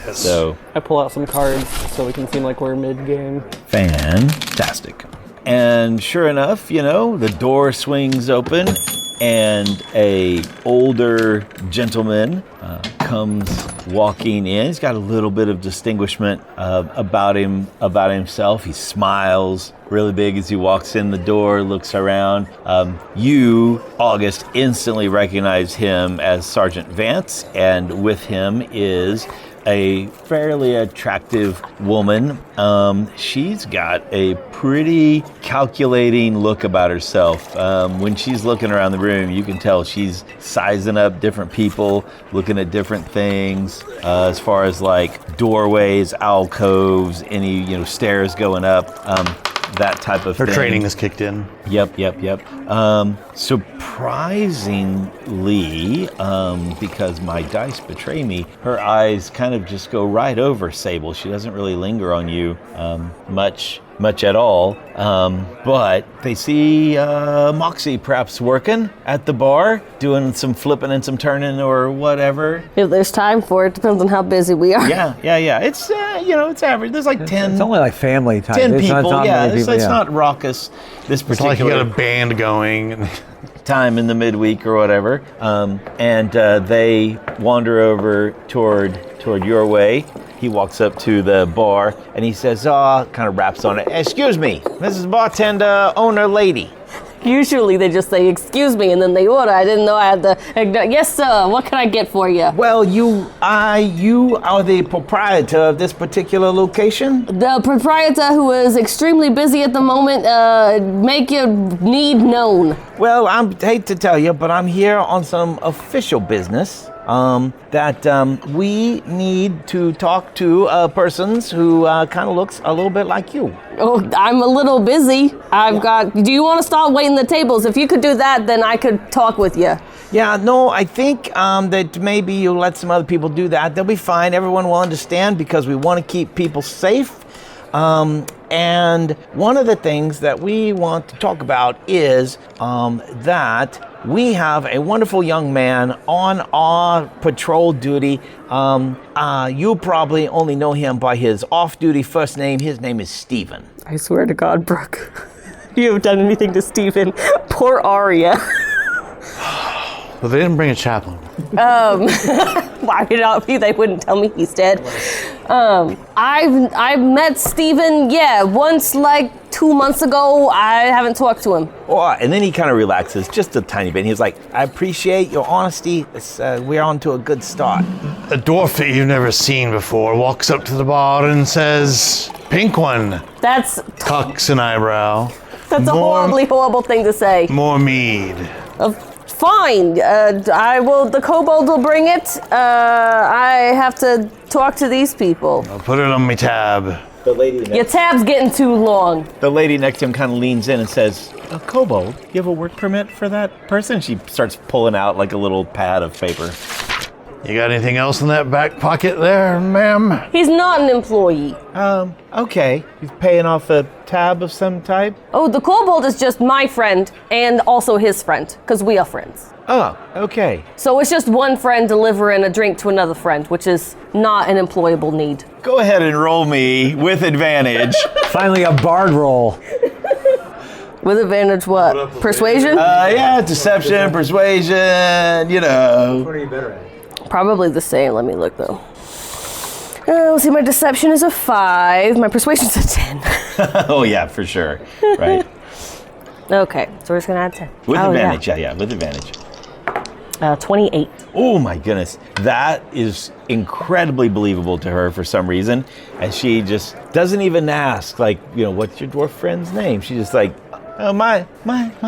Yes. so I pull out some cards so we can seem like we're mid-game. fantastic. And sure enough, you know, the door swings open, and a older gentleman comes walking in. He's got a little bit of distinguishment about himself. He smiles really big as he walks in the door, looks around. You, August, instantly recognize him as Sergeant Vance, and with him is a fairly attractive woman. She's got a pretty calculating look about herself. When she's looking around the room, you can tell she's sizing up different people, looking at different things, as far as like doorways, alcoves, any, you know, stairs going up, that type of Her thing. training has kicked in. Yep. Surprisingly, because my dice betray me, her eyes kind of just go right over Sable. She doesn't really linger on you much at all. But they see Moxie perhaps working at the bar, doing some flipping and some turning or whatever. If there's time for it, depends on how busy we are. Yeah. It's it's average. There's like 10. It's only like family type. 10 It's people, not yeah. many It's people, yeah. not raucous this It's like you particular got a band going. time in the midweek or whatever. And they wander over toward your way. He walks up to the bar and he says, kind of raps on it. Excuse me, Mrs. Bartender, owner lady. Usually they just say, excuse me, and then they order. I didn't know I had to. Yes, sir. What can I get for you? Well, you are the proprietor of this particular location? The proprietor, who is extremely busy at the moment, make your need known. Well, I hate to tell you, but I'm here on some official business. That we need to talk to persons who kind of looks a little bit like you. Oh, I'm a little busy. Do you want to start waiting the tables? If you could do that, then I could talk with you. Yeah, no, I think that maybe you'll let some other people do that. They'll be fine. Everyone will understand because we want to keep people safe. And one of the things that we want to talk about is that we have a wonderful young man on our patrol duty. You probably only know him by his off-duty first name. His name is Steven. I swear to God, Brooke, you haven't done anything to Steven. Poor Arya. But they didn't bring a chaplain. Why they wouldn't tell me he's dead. I've met Steven, once like 2 months ago. I haven't talked to him. Oh, and then he kind of relaxes just a tiny bit. He's like, I appreciate your honesty. We're on to a good start. A dwarf that you've never seen before walks up to the bar and says, "Pink one." That's Cocks an eyebrow. a horrible thing to say. More mead. Fine. The Kobold will bring it. I have to talk to these people. I'll put it on my tab. Your tab's getting too long. The lady next to him kind of leans in and says, Kobold, you have a work permit for that person? She starts pulling out like a little pad of paper. You got anything else in that back pocket there, ma'am? He's not an employee. Okay. He's paying off a tab of some type? Oh, the Kobold is just my friend and also his friend, because we are friends. Oh, okay. So it's just one friend delivering a drink to another friend, which is not an employable need. Go ahead and roll me with advantage. Finally, a bard roll. With advantage what? Persuasion? Yeah, deception, persuasion, you know. What are you better at? Probably the same. Let me look though. Let's see, my deception is a 5. My persuasion's a 10. Oh yeah, for sure. Right. Okay, so we're just gonna add 10. With advantage, yeah, with advantage. 28. Oh my goodness. That is incredibly believable to her for some reason. And she just doesn't even ask, like, you know, what's your dwarf friend's name? She's just like, oh, my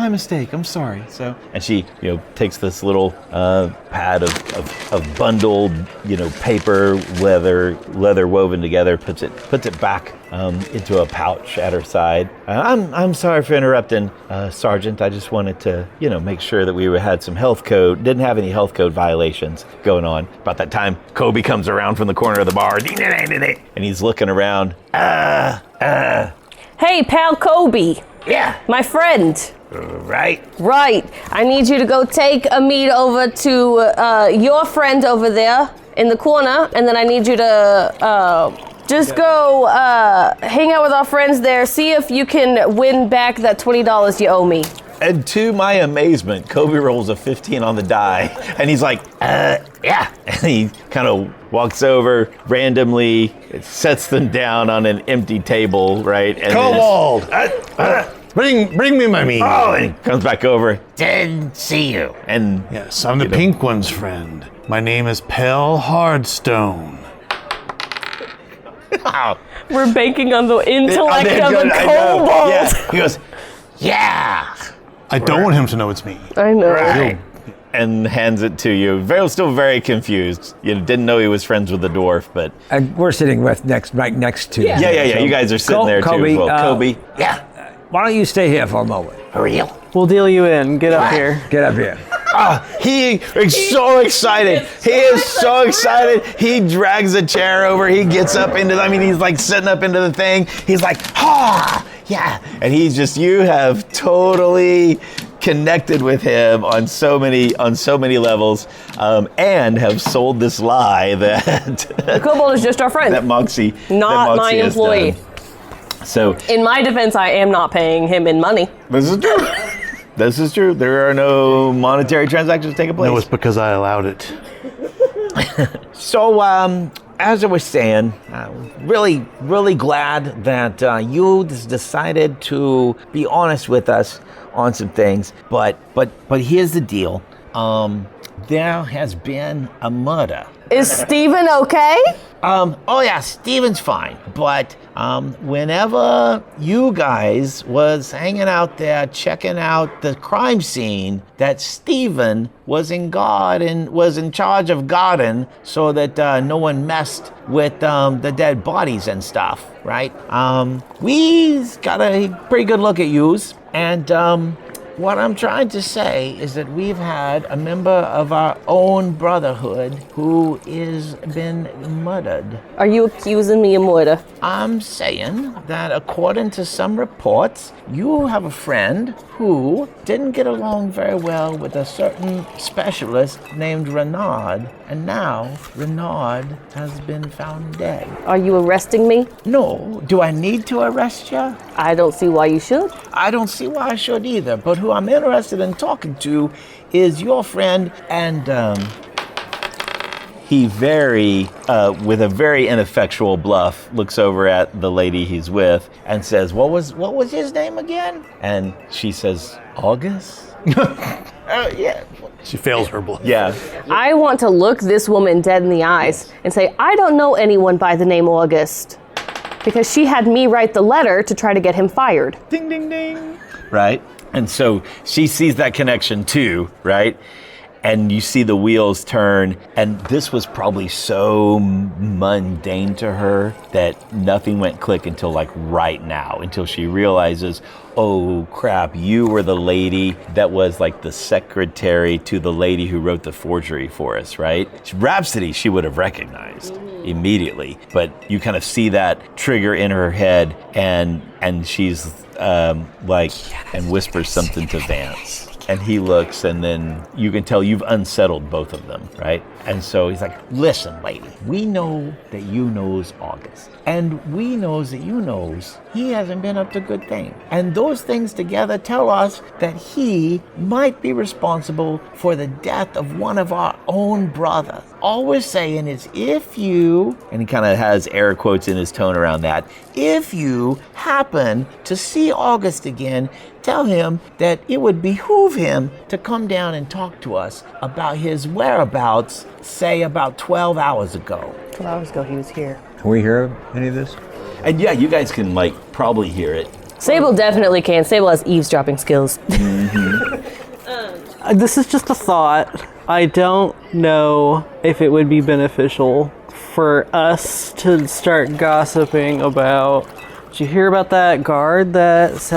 mistake. I'm sorry. So, and she, you know, takes this little pad of bundled, you know, paper, leather woven together, puts it back into a pouch at her side. I'm sorry for interrupting, Sergeant. I just wanted to, you know, make sure that we had some health code, didn't have any health code violations going on. About that time, Kobe comes around from the corner of the bar, and he's looking around. Hey, pal Kobe. Yeah, My friend. right. Right. I need you to go take a meet over to your friend over there in the corner, and then I need you to just go hang out with our friends there. See if you can win back that $20 you owe me. And to my amazement, Kobe rolls a 15 on the die, and he's like, Yeah, and he kind of walks over randomly, sets them down on an empty table, right? And Kobold! Bring me my meat. Oh, and he comes back over, didn't see you. and Yes, I'm the pink one's friend. My name is Pale Hardstone. We're banking on the intellect I of a know. kobold. Yeah, he goes, Yeah, I don't want him to know it's me. I know. right. and hands it to you. Still very confused. You didn't know he was friends with the dwarf, but And we're sitting right next to. yeah. You guys are sitting there too Kobe, as well. Kobe, Yeah, Why don't you stay here for a moment? for real. We'll deal you in. Get up here. Get up here. he is so excited. He is so excited. He drags a chair over. He gets up he's like sitting up into the thing. He's like, yeah. And he's just, you have totally connected with him on so many levels, and have sold this lie that The kobold is just our friend. that Moxie Not my has employee. done. So In my defense, I am not paying him in money. this is true. This is true. There are no monetary transactions taking place. No, it's because I allowed it. So, as I was saying, really, really glad that you decided to be honest with us on some things. But here's the deal. There has been a murder. Is Steven okay? Oh yeah, Steven's fine. But whenever you guys was hanging out there checking out the crime scene, that Steven was in charge of guarding so that no one messed with the dead bodies and stuff, right? We got a pretty good look at yous, and what I'm trying to say is that we've had a member of our own brotherhood who is been murdered. Are you accusing me of murder? I'm saying that according to some reports, you have a friend who didn't get along very well with a certain specialist named Renard, and now Renard has been found dead. Are you arresting me? No, do I need to arrest you? I don't see why you should. I don't see why I should either, but who I'm interested in talking to is your friend, and he with a very ineffectual bluff, looks over at the lady he's with and says, what was his name again? And she says, August? Yeah. She fails her bluff. Yeah. I want to look this woman dead in the eyes and say, I don't know anyone by the name August. Because she had me write the letter to try to get him fired. Ding, ding, ding. Right? And so she sees that connection too, right? And you see the wheels turn, and this was probably so mundane to her that nothing went click until like right now, until she realizes, oh crap, you were the lady that was like the secretary to the lady who wrote the forgery for us, right? Rhapsody she would have recognized immediately, but you kind of see that trigger in her head, and she's and whispers something to Vance. And he looks, and then you can tell you've unsettled both of them, right? And so he's like, listen, lady, we know that you knows August. And we knows that you knows he hasn't been up to good thing. And those things together tell us that he might be responsible for the death of one of our own brothers. All we're saying is if you, and he kind of has air quotes in his tone around that, if you happen to see August again, tell him that it would behoove him to come down and talk to us about his whereabouts, say about 12 hours ago. 12 hours ago, he was here. Can we hear any of this? And yeah, you guys can probably hear it. Sable definitely can. Sable has eavesdropping skills. This is just a thought. I don't know if it would be beneficial for us to start gossiping about. Did you hear about that guard that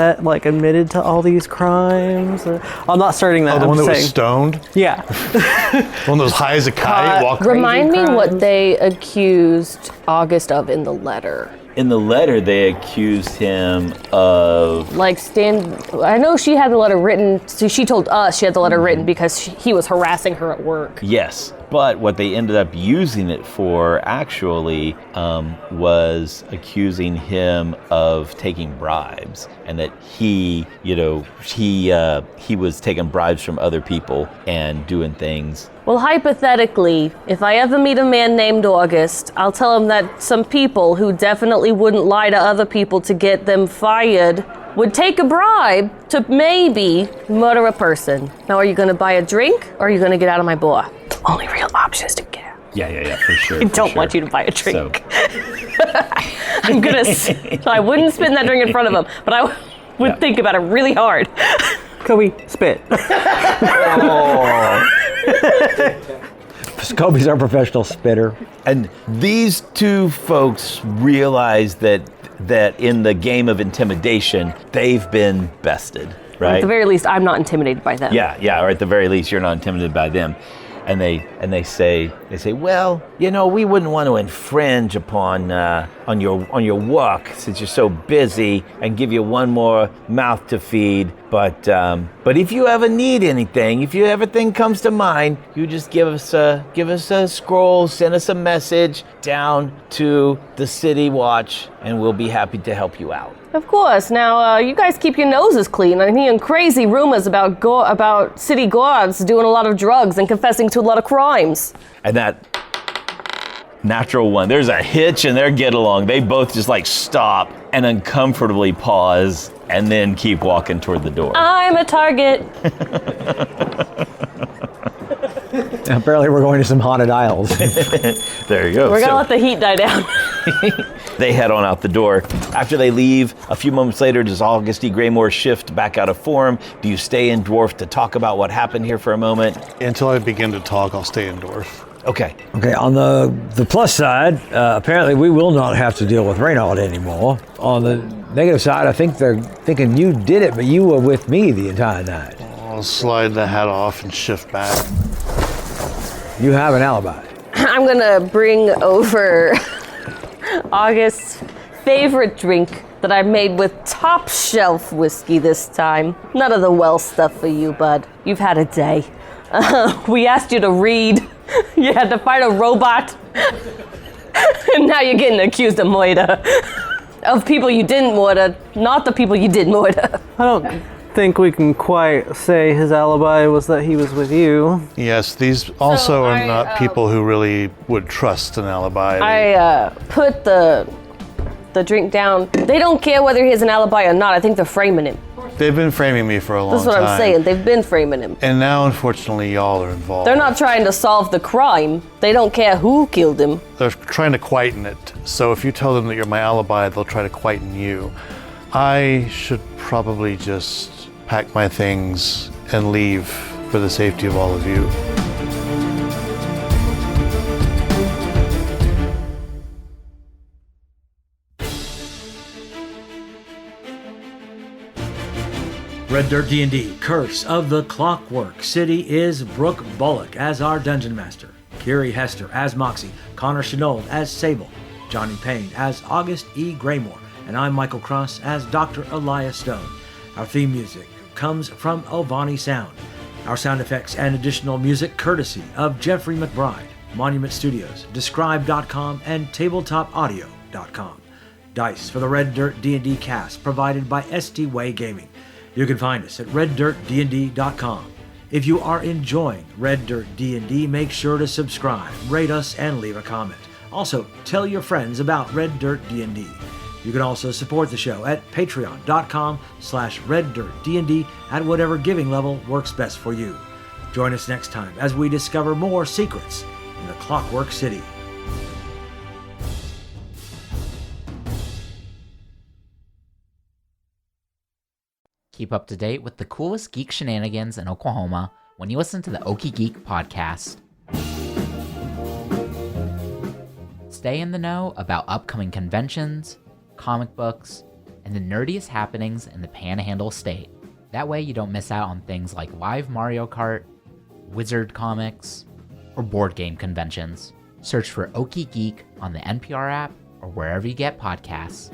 admitted to all these crimes? I'm not starting that. Oh, the I'm one that was saying. stoned? Yeah. The one that was high as a kite? walking. Remind me crimes. what they accused August of in the letter. In the letter, they accused him of... I know she had the letter written, so she told us she had the letter written because he was harassing her at work. Yes, but what they ended up using it for actually was accusing him of taking bribes, and that he was taking bribes from other people and doing things. Well, hypothetically, if I ever meet a man named August, I'll tell him that some people who definitely wouldn't lie to other people to get them fired would take a bribe to maybe murder a person. Now, are you going to buy a drink or are you going to get out of my bar? The only real option is to get out. Yeah, for sure. I don't want you to buy a drink. I wouldn't spit in that drink in front of him, but I would think about it really hard. Can we spit? Kobe's our professional spitter. And these two folks realize that in the game of intimidation, they've been bested, right? At the very least, I'm not intimidated by them. Yeah, or at the very least, you're not intimidated by them. And they say, well, we wouldn't want to infringe upon on your work since you're so busy, and give you one more mouth to feed. But if you ever need anything, if everything comes to mind, you just give us a scroll, send us a message down to the City Watch, and we'll be happy to help you out. Of course. Now, you guys keep your noses clean. I'm hearing crazy rumors about city guards doing a lot of drugs and confessing to a lot of crimes. And that natural one, there's a hitch in their get along. They both just stop and uncomfortably pause and then keep walking toward the door. I'm a target. Apparently we're going to some haunted aisles. There you go. We're going to let the heat die down. They head on out the door. After they leave, a few moments later, does August E. Graymore shift back out of form? Do you stay in Dwarf to talk about what happened here for a moment? Until I begin to talk, I'll stay in Dwarf. Okay. Okay, on the plus side, apparently we will not have to deal with Shenold anymore. On the negative side, I think they're thinking you did it, but you were with me the entire night. I'll slide the hat off and shift back. You have an alibi. I'm going to bring over August's favorite drink that I made with top shelf whiskey this time. None of the well stuff for you, bud. You've had a day. We asked you to read. You had to fight a robot. And now you're getting accused of murder. Of people you didn't murder, not the people you did murder. I don't think we can quite say his alibi was that he was with you. Yes, these also are not people who really would trust an alibi. I put the drink down. They don't care whether he has an alibi or not. I think they're framing him. They've been framing me for a long time. That's what I'm saying. They've been framing him. And now, unfortunately, y'all are involved. They're not trying to solve the crime. They don't care who killed him. They're trying to quieten it. So if you tell them that you're my alibi, they'll try to quieten you. I should probably just pack my things and leave for the safety of all of you. Red Dirt D&D Curse of the Clockwork City is Brooke Bullock as our Dungeon Master, Kiri Hester as Moxie, Connor Shenold as Sable, Johnny Payne as August E. Graymore, and I'm Michael Cross as Dr. Elias Stone. Our theme music comes from Ovani Sound. Our sound effects and additional music courtesy of Jeffrey McBride, Monument Studios, Describe.com, and TabletopAudio.com. Dice for the Red Dirt D&D cast provided by ST Way Gaming. You can find us at reddirtdnd.com. If you are enjoying Red Dirt D&D, make sure to subscribe, rate us, and leave a comment. Also, tell your friends about Red Dirt D&D. You can also support the show at patreon.com/reddirtdnd at whatever giving level works best for you. Join us next time as we discover more secrets in the Clockwork City. Keep up to date with the coolest geek shenanigans in Oklahoma when you listen to the Okie Geek podcast. Stay in the know about upcoming conventions, comic books, and the nerdiest happenings in the Panhandle State. That way you don't miss out on things like live Mario Kart, Wizard comics, or board game conventions. Search for Okie Geek on the NPR app or wherever you get podcasts.